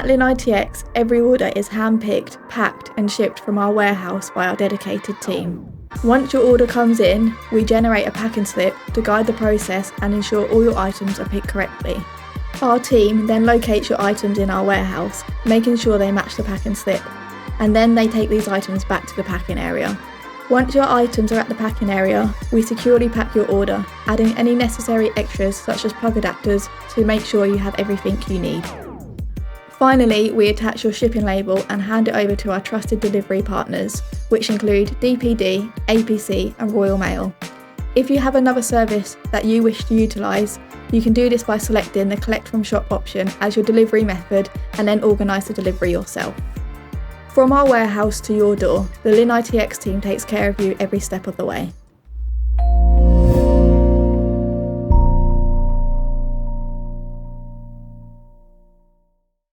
At LinITX, every order is hand-picked, packed and shipped from our warehouse by our dedicated team. Once your order comes in, we generate a packing slip to guide the process and ensure all your items are picked correctly. Our team then locates your items in our warehouse, making sure they match the packing slip, and then they take these items back to the packing area. Once your items are at the packing area, we securely pack your order, adding any necessary extras such as plug adapters to make sure you have everything you need. Finally, we attach your shipping label and hand it over to our trusted delivery partners, which include DPD, APC and Royal Mail. If you have another service that you wish to utilise, you can do this by selecting the Collect from Shop option as your delivery method and then organise the delivery yourself. From our warehouse to your door, the LinITX team takes care of you every step of the way.